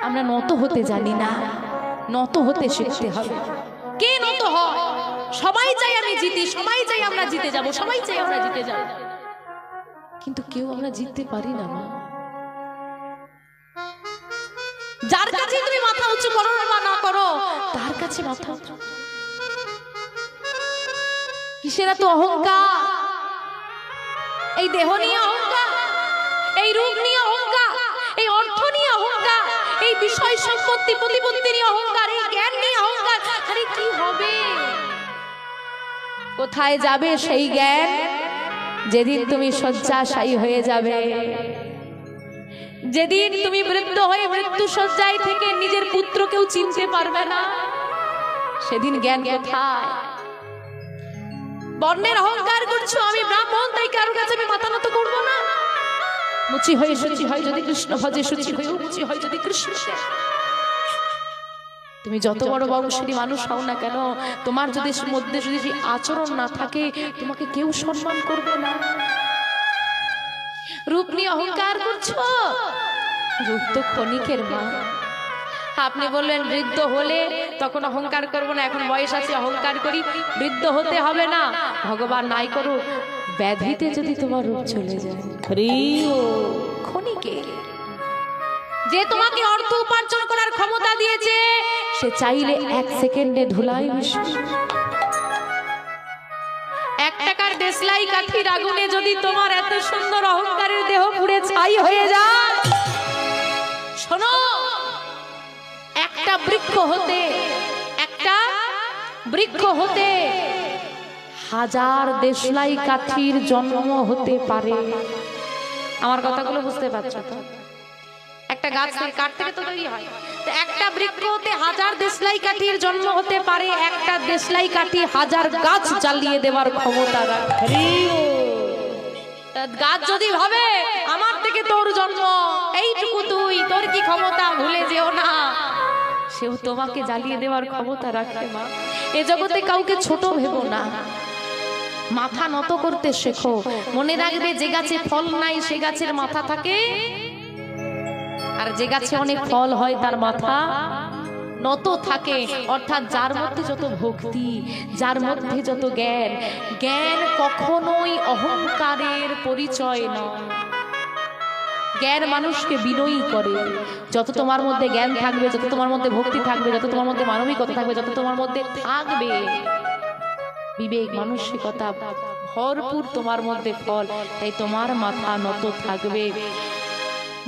আমরা নত হতে জানি না, নত হতে শিখতে হবে। কে নত হয়? সবাই চাই আমি জিতি, সবাই চাই আমরা জিতে যাব, সবাই চাই আমরা জিতে যাব, কিন্তু কেউ আমরা জিততে পারি না মা। যার কাছে তুমি মাথা উঁচু করো বা না করো, তার কাছে মাথা উঁচু। কিসের এত অহংকার? এই দেহ নিয়ে অহংকার, এই রূপ নিয়ে অহংকার, এই অর্থ নিয়ে অহংকার, এই বিষয় সম্পত্তি প্রতিপত্তি নিয়ে অহংকার, এই জ্ঞান নিয়ে অহংকার। আরে কি হবে? কোথায় যাবে সেই জ্ঞান? যেদিন তুমি শয্যাশায়ী হয়ে যাবে, যেদিন তুমি বৃদ্ধ হয়ে মৃত্যু শয্যায় থেকে নিজের পুত্রকেও চিনতে পারবে না, সেদিন জ্ঞান কোথায়? বর্ণের অহংকার করছো, আমি ব্রাহ্মণ তাই কারোর কাছে আমি মাথা নত করবো না। মুচি হয়ে শুচি হয় যদি কৃষ্ণ ভজে, শুচি হয়ে মুচি হয় যদি কৃষ্ণ। তুমি যত বড় বংশেরই মানুষ হও না কেন, তোমার যদি মধ্যে যদি আচরণ না থাকে, তোমাকে কেউ সম্মান করবে না। রূপ নিয়ে অহংকার করছো, রূপ তো ক্ষণিকের মা। আপনি বললেন বৃদ্ধ হলে তখন অহংকার করবো না, এখন বয়স আছে অহংকার করি। বৃদ্ধ হতে হবে না, ভগবান নাই করুক, ব্যাধিতে যদি তোমার রূপ চলে যায়, ক্ষণিকে। যে তোমাকে অর্থ উপার্জন করার ক্ষমতা দিয়েছে, সে চাইলে 1 সেকেন্ডে ধুলাই মিশবে। 1 টাকার দেশলাই কাঠির আগুনে যদি তোমার এত সুন্দর অহংকারের দেহ পুড়ে ছাই হয়ে যায়, শোনো, একটা বৃক্ষ হতে 1000 দেশলাই কাঠির জন্ম হতে পারে। আমার কথাগুলো বুঝতে পারছো তো? একটা গাছ থেকে, কাঠ থেকে তো তৈরি হয়, তো একটা বৃক্ষ হতে 1000 দেশলাই কাঠির জন্ম হতে পারে। একটা দেশলাই কাঠি 1000 গাছ জ্বালিয়ে দেওয়ার ক্ষমতা রাখে। গাছ যদি ভাবে আমার থেকে তোর জন্ম, এইটুকু তুই, তোর কি ক্ষমতা, ভুলে যেও না, সেও তোমাকে জ্বালিয়ে দেওয়ার ক্ষমতা রাখে মা। এ জগতে কাউকে ছোট ভেবো না, মাথা নত করতে শেখো। মনে রাখবে, যে গাছে ফল নাই সে গাছের মাথা থাকে, আর যে গাছে অনেক ফল হয় তার মাথা নত থাকে। অর্থাৎ যার মধ্যে যত ভক্তি, যার মধ্যে যত জ্ঞান, জ্ঞান কখনোই অহংকারের পরিচয় নয়। জ্ঞান মানুষকে বিনয়ী করে। যত তোমার মধ্যে জ্ঞান থাকবে, যত তোমার মধ্যে ভক্তি থাকবে, যত তোমার মধ্যে মানবিকতা থাকবে, যত তোমার মধ্যে থাকবে বিবেক, মানসিকতা ভরপুর তোমার মধ্যে ফল, তাই তোমার মাথা নত থাকবে।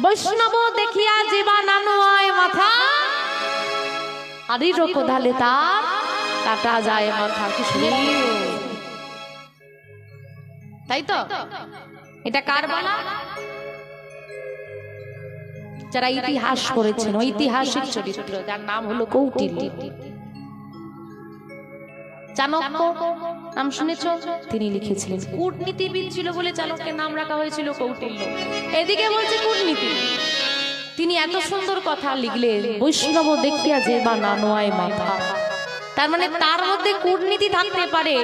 বৈষ্ণব দেখিয়া জীবা নানো হয় মাথা, আদির কোদালে তার কাটা যায় মাথা। কি শুনে, তাই তো? এটা কার বলা? যারা ইতিহাস করেছেন, ঐতিহাসিক চরিত্র, যার নাম হলো কৌটিল্য। চাণক্য নাম শুনেছ? তিনি লিখেছিলেন। কূটনীতিবিদ ছিল বলে চাণক্যের নাম রাখা হয়েছিল কৌটিল্য। এদিকে বলছে কূটনীতি। তিনি এত সুন্দর কথা লিখলেন, বৈষ্ণব দেখিয়া যে বা নানোয় মাথা। তার মানে তার মধ্যে কূটনীতি থাকতে পারে,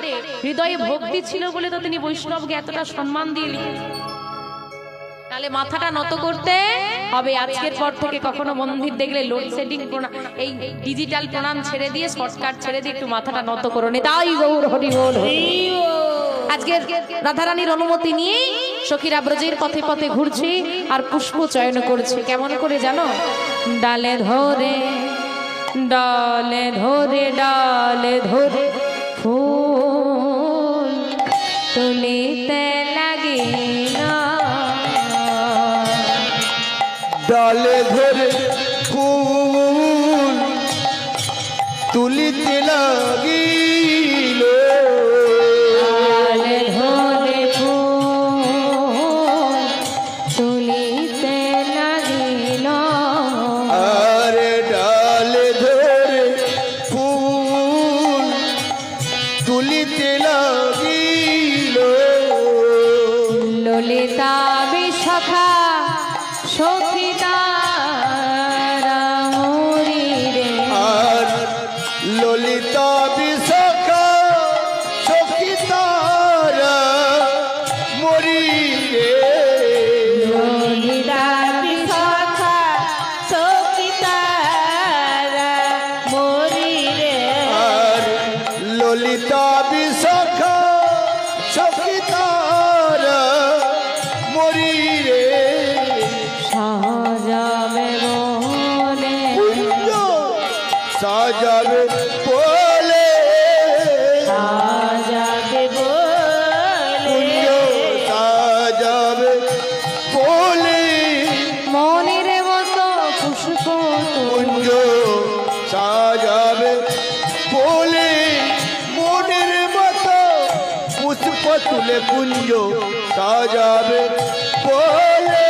হৃদয়ে ভক্তি ছিল বলে তো তিনি বৈষ্ণবকে এতটা সম্মান দিয়ে লিখেছেন। তাহলে মাথাটা নত করতে হবে। আজকের পর থেকে কখনো মন্দির দেখলে লোডশেডিং প্রণাম, এই ডিজিটাল প্রণাম ছেড়ে দিয়ে, শর্টকাট ছেড়ে দিয়ে একটু মাথাটা নত করো। তাই গৌর হরি বল। আজকের রাধারানীর অনুমতি নিয়ে সখীরা ব্রজের পথে পথে ঘুরছে আর পুষ্প চয়ন করছে। কেমন করে জানো? ডালে ধরে ডালে ধরে ডালে ধরে ফুল তুলিতে লাগে না, ডালে ধরে ফুল তুলিতে লাগিল, ডালে ধরে ফুল তুলিতে লাগিল, আরে ডালে ধরে ফুল তুলিতে লাগিল, ললিতা বিশাখা সখিতা রামুরি রে, আর ললিতা বিশাখা সাজাবে বলে সাজাবে বলে কুঞ্জ সাজাবে বলে মনের মতো পুষ্প কুঞ্জ সাজাবে বলে মনের মতো পুষ্প তুলে কুঞ্জ সাজাবে বলে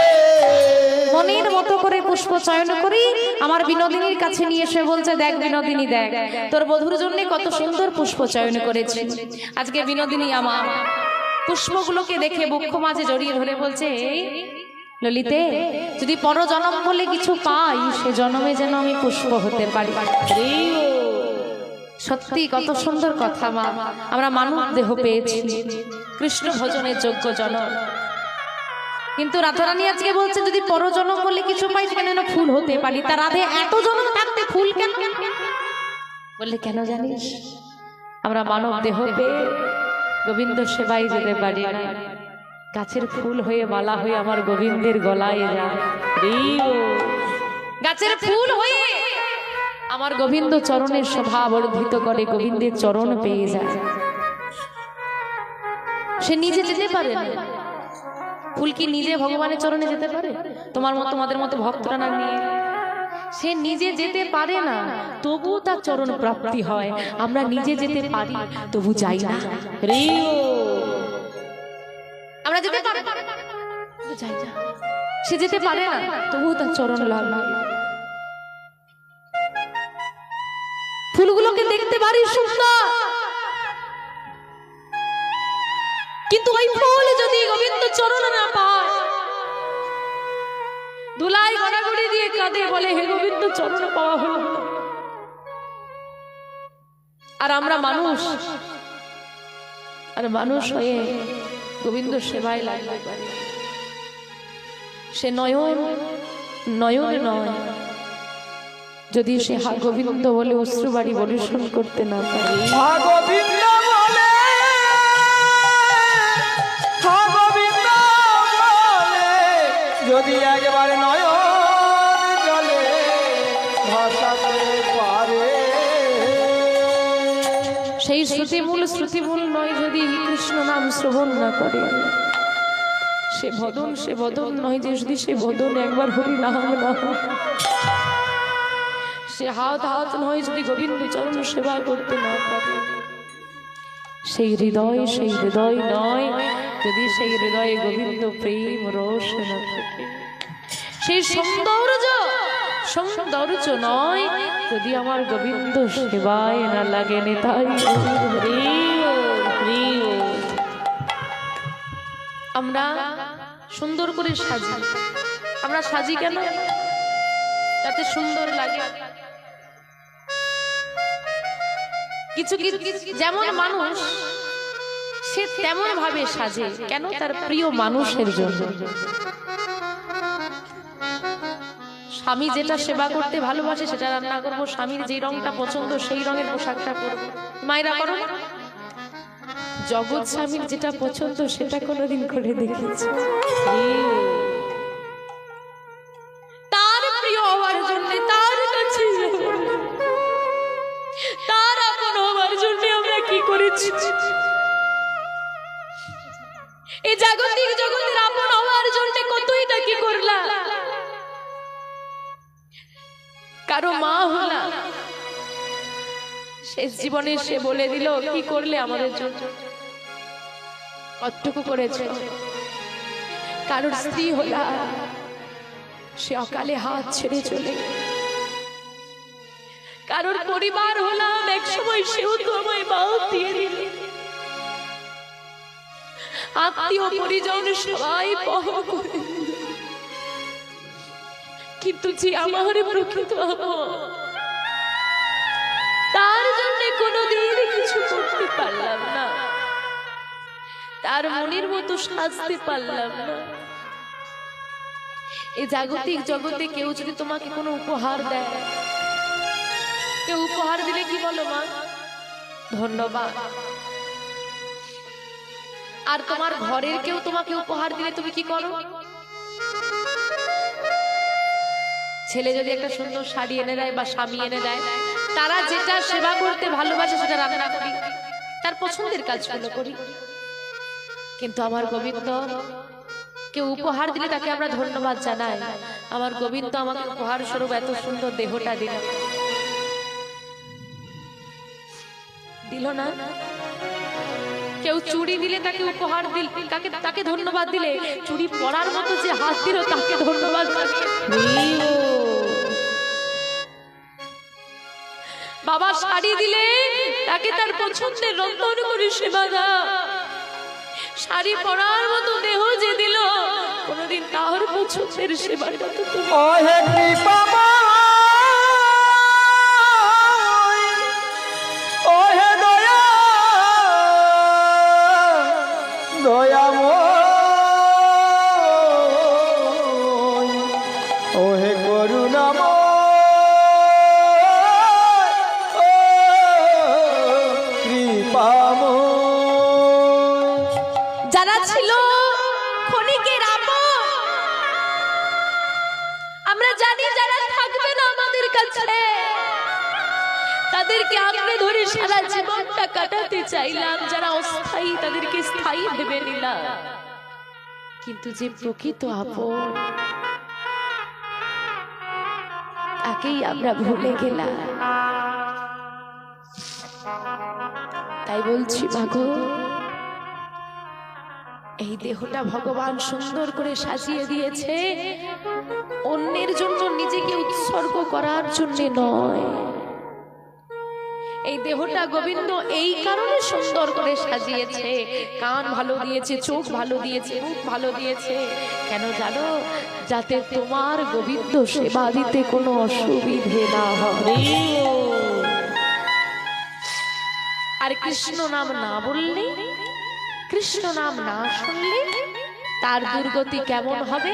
মনের মতো করে পুষ্প চয়ন করি আমার বিনোদিনীর কাছে নিয়ে এসে বলছে, দেখ বিনোদিনী দেখ, তোর বধুর জন্য কত সুন্দর পুষ্প চয়ন করেছি। আজকে বিনোদিনী আমার পুষ্পগুলোকে দেখে বক্ষ মাঝে জড়িয়ে ধরে বলছে, ললিতে যদি পর জন্ম বলে কিছু পাই সে জন্মে যেন আমি পুষ্প হতে পারি। সত্যি কত সুন্দর কথা মা, আমরা মানব দেহ পেয়েছি, কৃষ্ণ ভজনের যোগ্য জনম। কিন্তু রাধারানী আজকে বলছে যদি পরজনম বলে কিছু পাই সেখানে যেন ফুল হতে পারি। তা রাধে এত জনম থাকতে ফুল কেন? বললে কেন জানিস, আমরা মানব দেহ পেয়ে গোবিন্দ সেবায় যেতে পারি না, গাছের ফুল হয়ে মালা হয়ে আমার গোবিন্দের গলায় যায়। গাছের ফুল হয়ে আমার গোবিন্দ চরণের শোভা বর্ধিত করে, গোবিন্দের চরণ পেয়ে যায়। সে নিজে যেতে পারে না। ফুল কি নিজে ভগবানের চরণে যেতে পারে? তোমার মতো তোমাদের মতো ভক্তরা না নিয়ে সে নিজে যেতে পারে না, তবু তার চরণ প্রাপ্তি হয়। আমরা নিজে যেতে পারি তবু যাই না। আমরা যেতে পারি যাই না, সে যেতে পারে না তবু তার চরণ লাভ হয়। ফুলগুলোকে দেখতে পারি সুন্দর, কিন্তু ওই ফুল যদি গোবিন্দ চরণ না পায়, ধুলাই গড়াগড়ি দিয়ে কাঁদে, বলে হে গোবিন্দ চরণ পাওয়া হলো। আর আমরা মানুষ, আর মানুষ হয়ে গোবিন্দ সেবায় লাগতে পারি। সে নয়ন নয়ন নয়, যদি সে হা গোবিন্দ বলে অশ্রুবাড়ি বর্ষণ করতে না পারে। গোবিন্দ বলে গোবিন্দ বলে যদি একবারে নয়ন জলে ভাসাতে পারে, সেই শ্রুতিমূল নয় যদি কৃষ্ণ নাম শ্রবণ না করে, সে বদন নয় যে যদি সে বদন একবার হরি নাম না, সে হাত নয় যদি গোবিন্দ চরণ সেবা করতে না পারে, সেই হৃদয় নয় যদি সেই হৃদয়ে গোবিন্দ প্রেম রস না থাকে, সেই সৌন্দর্য নয় যদি আমার গোবিন্দ সেবায় না লাগে। নেতাই আমরা সুন্দর করে সাজি, আমরা সাজি কেন? যাতে সুন্দর লাগে। কিছু যেমন মানুষ সে তেমন ভাবে সাজে কেন? তার প্রিয় মানুষের জন্য। স্বামী যেটা সেবা করতে ভালোবাসে সেটা রান্না করবো, স্বামীর যে রংটা পছন্দ সেই রঙের পোশাকটা করবো। মায়েরা করো, জগৎ স্বামীর যেটা পছন্দ সেটা কোনোদিন করে দেখেছি? তার প্রিয় হওয়ার জন্য তার কাছে তার আপন হওয়ার জন্য আমরা কি করেছি? এই জগতের আপন হওয়ার জন্য কতইটা কি করলা। কারো মা হলা, শেষ জীবনে সে বলে দিল কি করলে আমাদের জন্য, কতটুকু করেছে। কারোর স্ত্রী হলা, সে অকালে হাত ছেড়ে চলে। কারোর পরিবার হলাম, এক সময় সেও তো আমায় বাদ দিয়ে দিল। আত্মীয় পরিজন সবাই পহ করে, কিন্তু যে আমার প্রকৃত তার জন্য কোনোদিন কিছু করতে পারলাম না, তার মনের মতো সাজতে পারলাম না। এই জাগতিক জগতে কেউ যদি তোমাকে কোনো উপহার দেয়, কেউ উপহার দিলে কি বলো মা? ধন্যবাদ। আর তোমার ঘরের কেউ তোমাকে উপহার দিলে তুমি কি করো? ছেলে যদি একটা সুন্দর শাড়ি এনে দেয় বা স্বামী এনে দেয়, তারা যেটা সেবা করতে ভালোবাসে সেটা রান্না করি, তার পছন্দের কাজগুলো করি। কিন্তু আমার গোবিন্দ, কেউ উপহার দিলে তাকে আমরা ধন্যবাদ জানাই। আমার গোবিন্দ আমাকে উপহার স্বরূপ এত সুন্দর দেহটা দিল না। কেউ চুড়ি দিলে তাকে উপহার দিল, তাকে ধন্যবাদ দিলে, চুড়ি পরার মতো যে হাত দিল তাকে ধন্যবাদ জানাই। বাবা শাড়ি দিলে তাকে তার পছন্দের রন্ধন করে সেবা দাও। শাড়ি পরার মতো দেহ যে দিল, কোনদিন তার পছন্দের সেবাটা তো তুমি। ও হে কৃপাময়, ও হে দয়া দয়াময়, ও হে করুণাময়, ও কৃপাময়। যারা ছিল ক্ষণিকের আপন, আমরা জানি যারা থাকবে না আমাদের কাছে, তাদেরকে আঁকড়ে ধরে সারা জীবনটা কাটাতে চাইলাম। যারা অস্থায়ী তাদেরকে স্থায়ী ভেবে নিলাম, কিন্তু যে প্রকৃত আপন তাকেই আমরা ভুলে গেলাম। তাই বলছি মাগো, এই দেহটা ভগবান সুন্দর করে সাজিয়ে দিয়েছে অন্যের জন্য, নিজেকে উৎসর্গ করার জন্য নয়। এই দেহটা গোবিন্দ এই কারণে সুন্দর করে সাজিয়েছে, কান ভালো দিয়েছে, চোখ ভালো দিয়েছে, মুখ ভালো দিয়েছে। কেন জানো? যাতে তোমার গোবিন্দ সেবা দিতে কোনো অসুবিধে না হবে। আর কৃষ্ণ নাম না বললে, কৃষ্ণ নাম না শুনলে তার দুর্গতি কেমন হবে?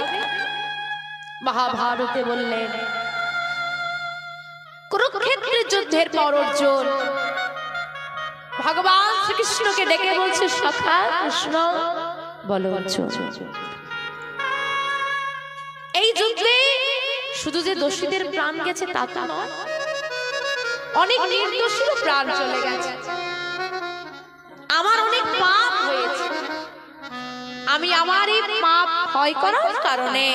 মহাভারতে বললেন, কুরুক্ষেত্রের যুদ্ধের পর অর্জুন ভগবান শ্রীকৃষ্ণকে ডেকে বলছে, সখা কৃষ্ণ বলো অর্জুন, এই যুদ্ধে শুধু যে দোষীদের প্রাণ গেছে তা তো নয়, অনেক নির্দোষীর প্রাণ চলে গেছে। আমার অনেক পাপ হয়েছে, আমি আমার এই পাপ ক্ষয় করার কারণে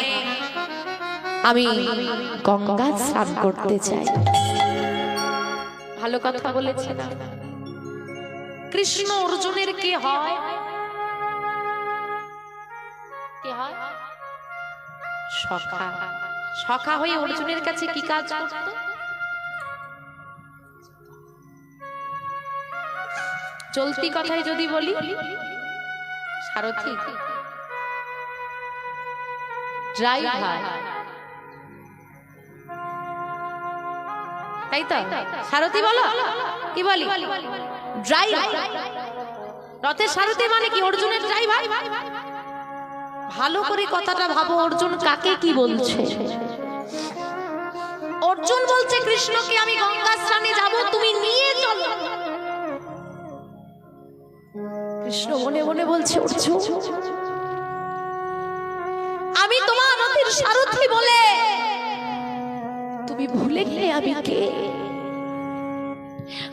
আমি গঙ্গা স্নান করতে চাই। ভালো কথা বলেছে না? কৃষ্ণ অর্জুনের কে হয়? কে হয়? সখা। সখা হয়ে অর্জুনের কাছে কি কাজ করত? চলতি কথায় যদি বলি, সারথি, ড্রাইভার, তাই তো? সারথি বলো, কি বলি? ড্রাইভার। রথের সারথি মানে কি? অর্জুনের ড্রাইভার। ভালো করে কথাটা ভাবো, অর্জুন কাকে কি বলছে? অর্জুন বলছে কৃষ্ণকে, আমি গঙ্গা স্নানে যাব, তুমি নিয়ে চলো। কৃষ্ণ মনে মনে বলছে, অর্জুন আমি তোমার রথের সারথি বলে তুমি ভুলে গেলে আমি কে?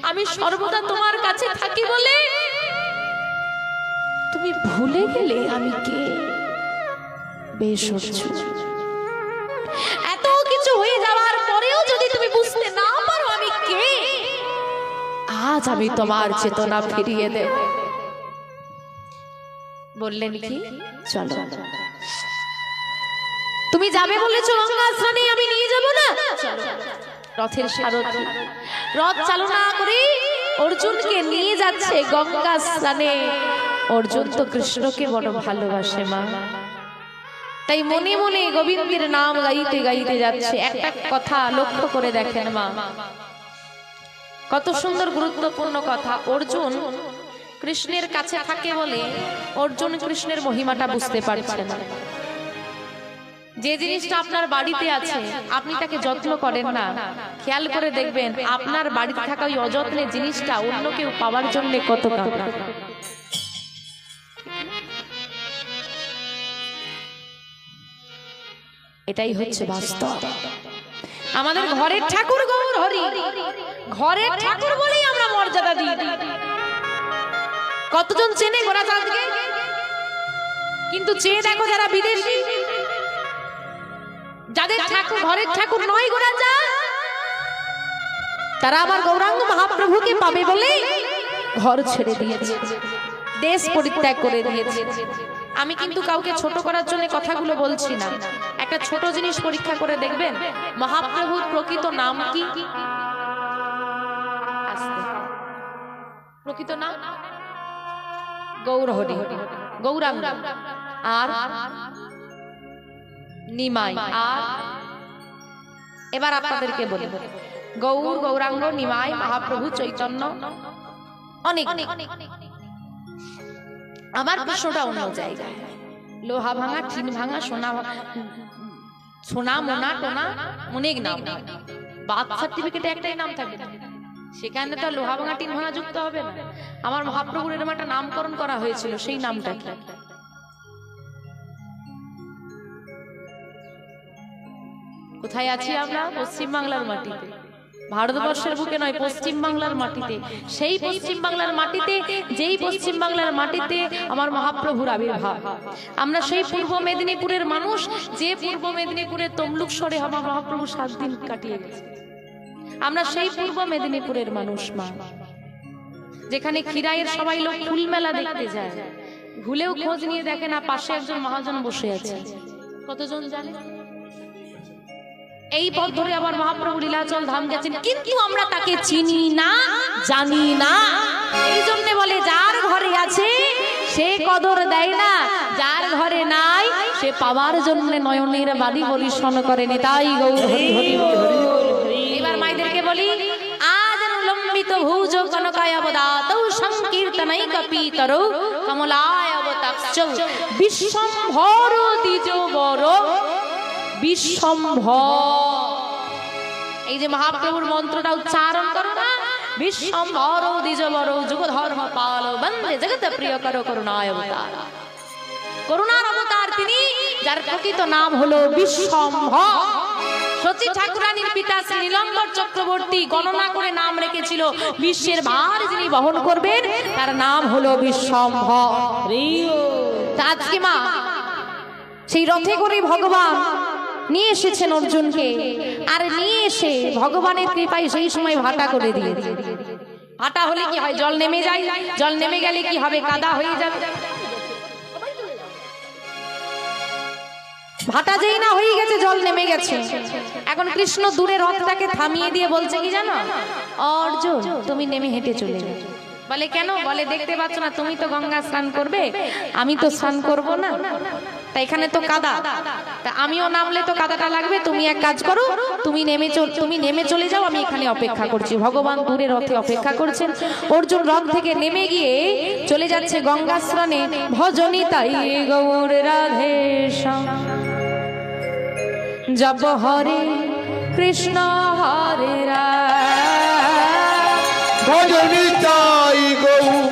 আমি সর্বদা তোমার কাছে থাকি বলে তুমি ভুলে গেলে আমি কে? বেশ অর্জুন, এত কিছু হয়ে যাওয়ার পরেও যদি তুমি বুঝতে না পারো আমি কে, আজ আমি তোমার চেতনা ফিরিয়ে দেব। বললেন কি, চলো। তুমি যাবে বলেছো গঙ্গা স্নানে, আমি নিয়ে যাব না? রথের সারথি রথ চালনা করে অর্জুনকে নিয়ে যাচ্ছে গঙ্গা স্নানে। অর্জুন তো কৃষ্ণকে বড় ভালোবাসে মা, তাই মনে মনে গোবিন্দের নাম গাইতে গাইতে যাচ্ছে। একটা কথা লক্ষ্য করে দেখেন মা, কত সুন্দর গুরুত্বপূর্ণ কথা। অর্জুন কৃষ্ণের কাছে থাকে বলে অর্জুন কৃষ্ণের মহিমাটা বুঝতে পারছে না। যে জিনিসটা আপনার বাড়িতে আছে আপনি তাকে যত্ন করেন না, খেয়াল করে দেখবেন আপনার বাড়িতে থাকা ওই অযত্নের জিনিসটা অন্য কেউ পাওয়ার জন্য কত কাঁদে। এটাই হচ্ছে বাস্তব। আমাদের ঘরের ঠাকুর গৌর হরি, ঘরের ঠাকুর বলেই আমরা মর্যাদা দিই। কতজন চেনে গোরাচাঁদকে? কিন্তু চেয়ে দেখো যারা বিদেশি, যাদের ঠাকুর ঘরের ঠাকুর নয় গোরাচাঁদ, তারা আবার গৌরাঙ্গ মহাপ্রভুকে পাবে বলে ঘর ছেড়ে দিয়েছে, দেশ পরিত্যাগ করে দিয়েছে। আমি কিন্তু কাউকে ছোট করার জন্য কথাগুলো বলছি না। একটা ছোট জিনিস পরীক্ষা করে দেখবেন, মহাপ্রভুর প্রকৃত নাম কি? প্রকৃত নাম গৌর হরি, গৌরাঙ্গ আর নিমাই। আর এবার আপনাদেরকে বলি, গৌর, গৌরাঙ্গ, নিমাই, মহাপ্রভু, চৈতন্য, অনেক। আমার প্রশ্নটা অন্য জায়গায়। লোহা ভাঙা, টিন ভাঙা, সোনা মোনা টোনা অনেক নাম। বার্থ সার্টিফিকেটে একটাই নাম থাকে, সেখানে তো লোহা ভাঙা টিন ভাঙা যুক্ত হবে না। আমার মহাপ্রভুর এরকম একটা নামকরণ করা হয়েছিল, সেই নামটা কি? কোথায় আছি আমরা? পশ্চিম বাংলার মাটিতে, ভারতবর্ষের বুকে নয়, পশ্চিম বাংলার মাটিতে। সেই পশ্চিম বাংলার মাটিতে, যেই পশ্চিম বাংলার মাটিতে আমার মহাপ্রভুর আবির্ভাব। আমরা সেই পূর্ব মেদিনীপুরের মানুষ, যে পূর্ব মেদিনীপুরের তমলুকসরে আমার মহাপ্রভু 7 দিন কাটিয়ে গেছে। আমরা সেই পূর্ব মেদিনীপুরের মানুষ মা, যেখানে খিরাইয়ের সবাই লোক ফুল মেলা দেখতে যায়, ভুলেও খোঁজ নিয়ে দেখে না পাশে একজন মহাজন বসে আছে। কতজন জানে? এই পথ ধরে আবার মহাপ্রভু লীলাচল ধাম গেছেন, কিন্তু আমরা তাকে চিনি না, জানি না। এই জন্য বলে যার ঘরে আছে সে কদর দেয় না, যার ঘরে নাই সে পাওয়ার জন্য নয়নের বাড়ি বলিষ্ণ করেনি। তাই গৌর হরি হরি হরি। এবার মায়েদেরকে বলি, আজ লম্বিত ভুজ কনকায় অবদাতৌ সংকীর্তনাই কপিতরৌ কমলায় অবতাক্ষৌ বিশ্বম্ভর দ্বিজ বড় বিশ্বম্ভর। এই যে মহাপ্রভুর মন্ত্রটা উচ্চারণ করো না, বিশ্বম্ভর দ্বিজবর যুগ ধর্ম পাল বন্দে জগৎ প্রিয় করো করুণায় অবতার। করুণার অবতার তিনি, যার প্রকৃত নাম হলো বিশ্বম্ভর। সতী ঠাকুরানীর পিতা শ্রী নীলম্বর চক্রবর্তী গণনা করে নাম রেখেছিল, বিশ্বের ভার যিনি বহন করবেন তার নাম হলো বিশ্বম্ভর। আজকে মা সেই রথে করে ভগবান নিয়ে এসেছেন অর্জুনকে, আর নিয়ে এসে ভগবানের কৃপায় সেই সময় ভাটা করে দিয়ে। ভাটা হলে কি হয়? জল নেমে যায়, জল নেমে গেলে কি হবে? কাদা হয়ে যাবে। ভাটা যেই না হয়ে গেছে, জল নেমে গেছে। এখন কৃষ্ণ দূরে রথটাকে থামিয়ে দিয়ে বলছে কি জানো? অর্জুন তুমি নেমে হেঁটে চলে যাও। বলে কেন? বলে দেখতে পাচ্ছ না, তুমি তো গঙ্গা স্নান করবে, আমি তো স্নান করব না, তা এখানে তো কাদা, তা আমিও নামলে তো কাদাটা লাগবে। তুমি এক কাজ করো, তুমি নেমে চলে যাও, আমি এখানে অপেক্ষা করছি। ভগবান দূরে রথে অপেক্ষা করছেন। অর্জুন রথ থেকে নেমে গিয়ে চলে যাচ্ছে গঙ্গা স্নানে। ভজনী তাই গৌর রাধেশ্যাম জপ হরে কৃষ্ণ হরে রাম, ভজনী তাই গৌর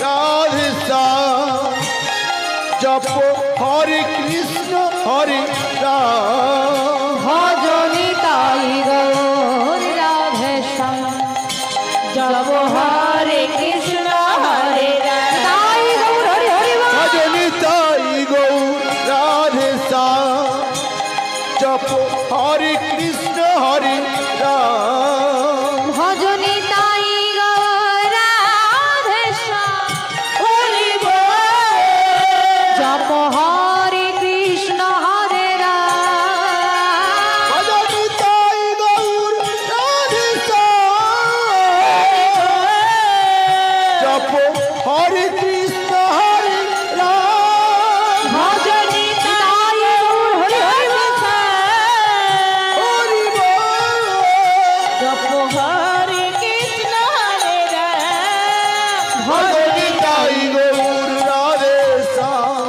রাধেশ্যাম জপ হরে কৃষ্ণ হরে রাম। ভজনী তাই গৌর রাধেশ্যাম জপ হরে কৃষ্ণ হরে রাম। তাই গৌর হরি হরি বল। ভজনী তাই গৌর রাধেশ্যাম জপ হরে কৃষ্ণ হরে রাম। ভজনী তাই গৌর রাধেশ্যাম হরি বল। জপ হরে কৃষ্ণ হরে রাম। ভজনী তাই গৌর রাধেশ্যাম জপ হরে কৃষ্ণ হরে রাম। ভজনী তাই গৌর হরি হরি বল। হরি বল। জপ হরে কৃষ্ণ হরে রাম। ভজনী তাই গৌর রাধেশ্যাম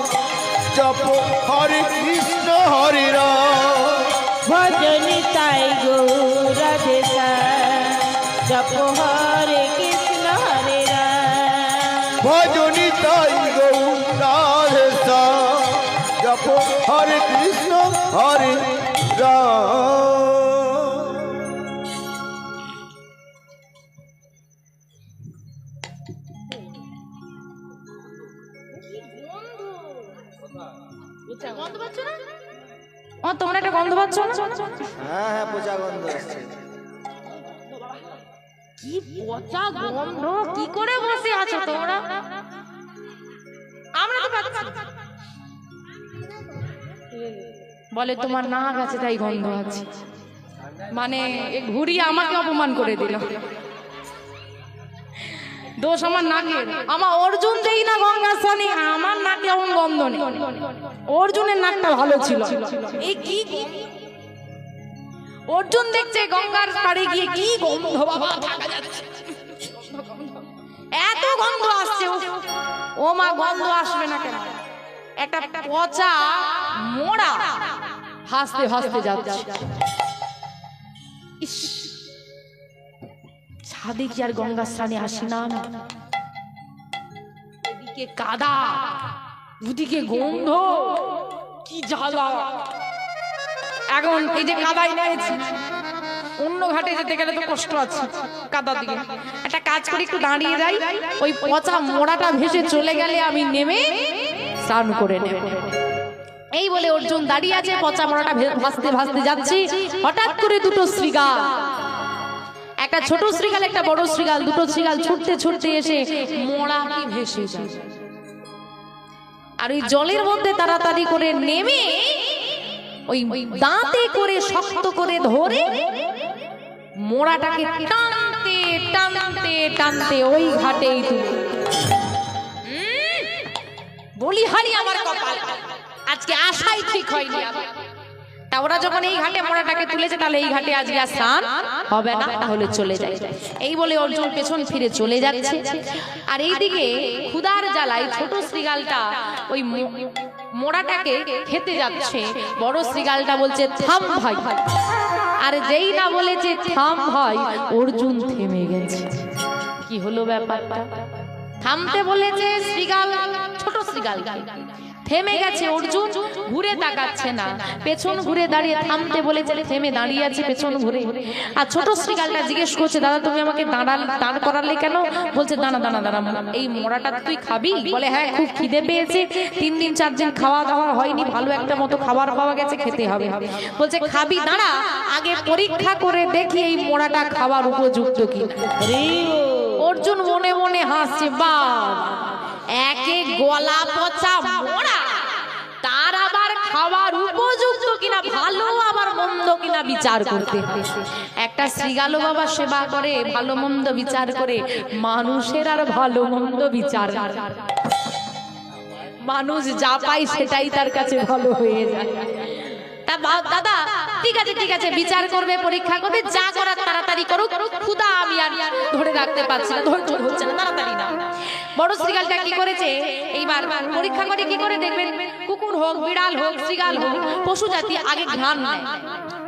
জপ হরে কৃষ্ণ হরে রাম। ভজনী তাই গৌর রাধেশ্যাম জপ হরে কৃষ্ণ হরে রাম। ভজনী তাই গৌর রাধেশ্যাম জপ হরে কৃষ্ণ হরে রাম। ও তোমরা একটা গন্ধ পাচ্ছ না? হ্যাঁ হ্যাঁ, পচা গন্ধ আসছে। কি পচা গন্ধ! কি করে বসে আছো তোমরা? আমরা তো পাচ্ছি। বলে তোমার নাক আছে তাই গন্ধ আছে। মানে এ ঘুরিয়ে আমাকে অপমান করে দিল। দোষ আমার নাকের। আমার অর্জুন দেই না গঙ্গার স্থানে, আমার নাকে এমন গন্ধ নেই। অর্জুনের নাকটা ভালো ছিল। এই কি অর্জুন দেখছে গঙ্গার পাড়ে গিয়ে কি গন্ধ বাবা, থাকা যাচ্ছে এত গন্ধ আসছে। ও মা, গন্ধ আসবে না কেন? একটা পচা মোড়া ভাসতে ভাসতে যাচ্ছে। ইস, ছাদে কি আর গঙ্গার স্নানে আসি না? এদিকে কাদা, দুদিকে গন্ধ, কি জ্বালা। এখন এই যে কাদাই নেমেছি, অন্য ঘাটে যেতে গেলে তো কষ্ট আছে। কাদা দিকে একটা কাজ করি, একটু দাঁড়িয়ে যাই, ওই পচা মোড়াটা ভেসে চলে গেলে আমি নেমে স্নান করে নেব। এই বলে অর্জুন দাঁড়িয়ে আছে, পচা মোড়াটা ভাসতে ভাসতে যাচ্ছে। হঠাৎ করে দুটো শৃগাল, একটা ছোট শৃগাল একটা বড় শৃগাল, দুটো শৃগাল ছুটতে ছুটতে এসে মোড়াকে ভেসে যায়। আর ওই জলের মধ্যে তাড়াতাড়ি করে নেমে ওই দাঁতে করে শক্ত করে ধরে মোড়াটাকে টানতে টানতে টানতে ওই ঘাটেই তুলে। বলি হারি আমার কপাল, আজকে আশাই ঠিক হয়নি। তা ওরা যখন এই ঘাটে মোড়াটাকে তুলেছে, তাহলে এই ঘাটে আজকে আর স্নান হবে না, তাহলে চলে যায়। এই বলে অর্জুন পেছন ফিরে চলে যাচ্ছে। আর এইদিকে ক্ষুধার জ্বালায় ছোট শৃগালটা ওই মোড়াটাকে খেতে যাচ্ছে। বড় শৃগালটা বলছে থাম ভাই। আর যেই না বলেছে থাম ভাই, অর্জুন থেমে গেছে। কি হলো ব্যাপারটা? থামতে বলেছে শৃগাল, ছোট শৃগাল থেমে গেছে। অর্জুন ঘুরে তাকাচ্ছে না, পেছন ঘুরে দাঁড়িয়ে। থামতে বলেছে, থেমে দাঁড়িয়ে আছে পেছন ঘুরে। আর ছোট শৃগালটা জিজ্ঞেস করছে, দাদা তুমি আমাকে দাঁড় করালে কেন? বলছে দাঁড়া দাঁড়া দাঁড়া, এই মোড়াটা তুই খাবি? বলে হ্যাঁ, খুব খিদে পেয়েছে, 3 দিন 4 দিন খাওয়া দাওয়া হয়নি, ভালো একটা মতো খাবার পাওয়া গেছে, খেতে হবে। বলছে খাবি, দাঁড়া আগে পরীক্ষা করে দেখি এই মোড়াটা খাবার উপযুক্ত কি। অর্জুন মনে মনে হাসছে, বাহ, একে গলা পচা মোড়া, তার আবার খাবার উপযুক্ত কিনা, ভালো আবার মন্দ কিনা বিচার করতে। একটা শৃগালও বাবা সেবা করে, ভালো মন্দ বিচার করে। মানুষের আর ভালো মন্দ বিচার, মানুষ যা পায় সেটাই তার কাছে ভালো হয়ে যায়। তা দাদা ঠিক আছে ঠিক আছে, বিচার করবে, পরীক্ষা করবে, যা করার তাড়াতাড়ি করুক, ক্ষুধা আমি আর ধরে রাখতে পারছি না, ধৈর্য হচ্ছে না, তাড়াতাড়ি না। বড় শৃগালটা কি করেছে, এইবার পরীক্ষা করে কি করে দেখবেন, কুকুর হোক, বিড়াল হোক, শৃগাল হোক, পশু জাতি আগে ঘ্রাণ নেয়,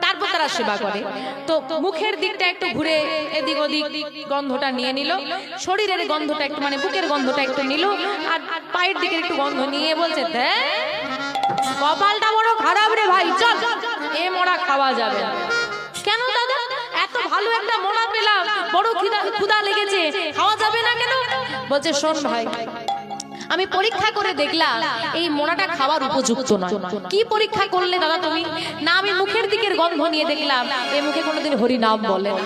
তারপর তারা সেবা করে। তো মুখের দিকটা একটু ঘুরে এদিক ওদিক গন্ধটা নিয়ে নিল, শরীরের গন্ধটা একটু মানে বুকের গন্ধটা একটু নিল, আর পায়ের দিকে একটু গন্ধ নিয়ে বলছে কপালটা বড় খারাপ রে ভাই, চল এ মোড়া খাওয়া যাবে। কেন দাদা, এত ভালো একটা মোড়া পেলাম, বড় ক্ষুধা লেগেছে, খাওয়া যাবে না কেন? বলছে শোন ভাই, আমি পরীক্ষা করে দেখলাম এই মোড়াটা খাওয়ার উপযুক্ত নয়। কি পরীক্ষা করলে দাদা তুমি? না, আমি মুখের দিকের গন্ধ নিয়ে দেখলাম এই মুখে কোনোদিন হরি নাম বলে না,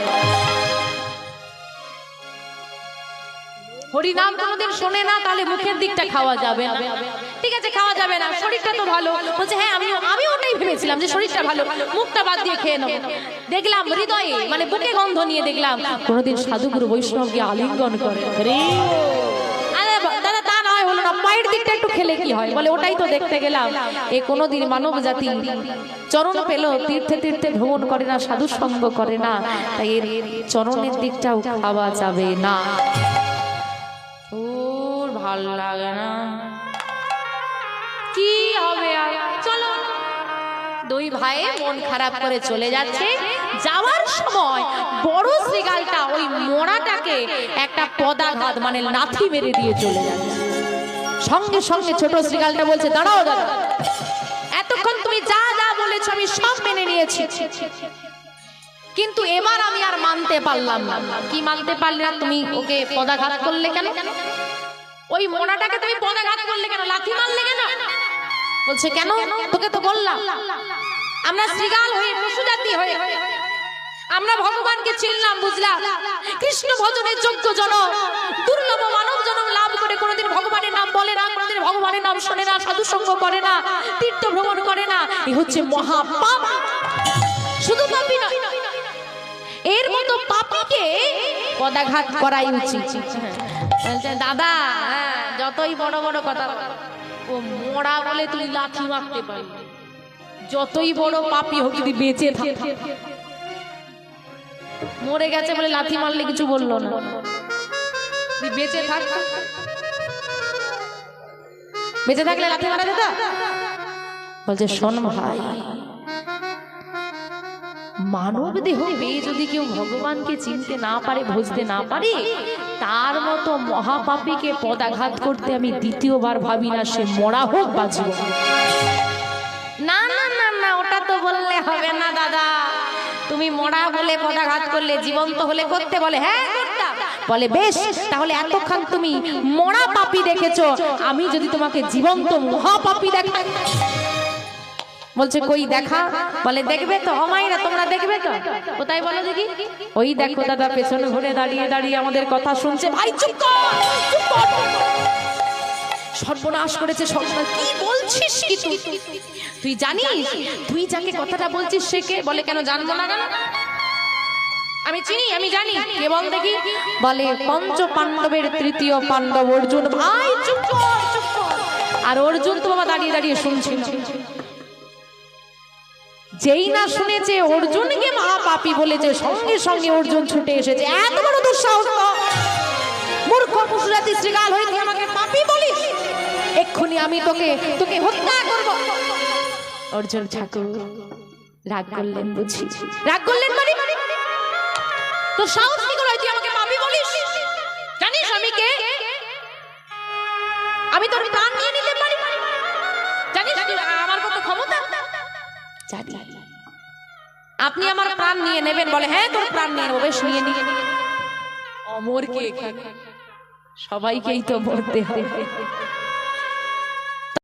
হরি নাম কোনোদিন শোনে না, তাহলে মুখের দিকটা খাওয়া যাবে না। ঠিক আছে, খাওয়া যাবে না, শরীরটা তো ভালো। বলছে হ্যাঁ, আমি ওটাই ভেবেছিলাম যে শরীরটা ভালো, মুখটা বাদ দিয়ে খেয়ে নেবো। দেখলাম হৃদয়ে মানে বুকে গন্ধ নিয়ে দেখলাম কোনোদিন সাধুগুরু বৈষ্ণবকে আলিঙ্গন করে। আরে দাদা তা নয়, হলো না, পায়ের দিকটা একটু খেলে কি হয়? বলে ওটাই তো দেখতে গেলাম। এ কোনোদিন মানব জাতি চরণ পেল, তীর্থে তীর্থে ভ্রমণ করে না, সাধু সঙ্গ করে না, তাই এর চরণের দিকটাও খাওয়া যাবে না। ওর ভাল লাগে না, কি হবে আর? চলো, দুই ভাই মন খারাপ করে চলে যাচ্ছে। যাওয়ার সময় বড় শৃগালটা ওই মোড়াটাকে একটা পদাঘাত মানে লাথি মেরে দিয়ে চলে যাচ্ছে। সঙ্গে সঙ্গে ছোট শৃগালটা বলছে দাঁড়াও দাদা, এতক্ষণ তুমি যা যা বলেছো আমি সব মেনে নিয়েছি, কিন্তু এবার আমি আর মানতে পারলাম না। কি মানতে পারলে না? তুমি ওকে পদাঘাত করলে কেন? ওই মোড়াটাকে তুমি পদাঘাত করলে কেন? লাথি মারলে কেন? বলছে কেন? তোকে তো বললাম আমরা শ্রীগাল হয়ে পশু জাতি হয়ে আমরা ভগবানকে চিনলাম, বুঝলাম কৃষ্ণ ভজনের যোগ্য জন, দুর্লভ মানব জন্ম লাভ করে কোনোদিন ভগবানের নাম বলে না, কোনোদিন ভগবানের নাম শোনে না, সাধু সঙ্গ করে না, তীর্থ ভ্রমণ করে না, এই হচ্ছে মহাপাপ। শুধু পাপী নয়, এর মতো পাপীকে পদাঘাত করাই উচিত। বলছে দাদা যতই বড় বড় কথা, ও মরা বলে তুই লাথি মারতে পারবি, যতই বড় পাপী হোক যদি বেঁচে থাকে। মরে গেছে বলে লাথি মারলে কিছু বললো না, বেঁচে থাক, বেঁচে থাকলে লাথি মারা যেত। বলছে শোন ভাই, মানব দেহ পেয়ে যদি কেউ ভগবানকে চিনতে না পারে, বুঝতে না পারে, তার মতো মহাপাপীকে পদাঘাত করতে আমি দ্বিতীয়বার ভাবি না, সে মরা হোক বা জীবন। না না না না, ওটা তো বললে হবে না দাদা, তুমি মরা বলে পদাঘাত করলে, জীবন্ত হলে করতে? বলে হ্যাঁ করতাম। বলে বেশ, তাহলে এতক্ষণ তুমি মরা পাপী দেখেছো, আমি যদি তোমাকে জীবন্ত মহাপাপী দেখাই? বলছে কই দেখা? বলে দেখবে তো অমাইরা, তোমরা দেখবে তো? কোথায় বলো দেখি? ওই দেখো দাদা, পেছনে ঘুরে দাঁড়িয়ে দাঁড়িয়ে আমাদের কথা শুনছে। ভাই চুপ কর, চুপ কর, সর্বনাশ করেছে সর্বনাশ। কি বলছিস কি তুই? তুই জানিস তুই যাকে কথাটা বলছিস সে কে? বলে কেন জানবো না কেন? আমি চিনি, আমি জানি। কে বল দেখি? বলে পঞ্চ পাণ্ডবের তৃতীয় পাণ্ডব অর্জুন। ভাই চুপ কর, চুপ কর। আর অর্জুন তো বাবা দাঁড়িয়ে দাঁড়িয়ে শুনছিল। যেই না শুনেছে অর্জুনকে মহাপাপী বলেছে, সঙ্গে সঙ্গে অর্জুন ছুটে এসেছে। এত বড় দুঃসাহস! মূর্খ পশুজাতি শ্রীগাল হয়ে তুই আমাকে পাপী বলিস? এক্ষুনি আমি তোকে হত্যা করব। অর্জুন ঠাকুর রাগ করলেন, বুঝি রাগ করলেন মানে তোর সাহস কি করে তুই আমাকে পাপী বলিস? জানিস আমি কে? আমি তোর প্রাণ নিয়ে নিতে পারি, জানিস আমার কত ক্ষমতা? জানি। আপনি আমার প্রাণ নিয়ে নেবেন? বলে হ্যাঁ তোর প্রাণ নিয়ে নেবো। বেশ নিয়ে নিয়ে অমর কে? সবাইকেই তো মরতে হবে।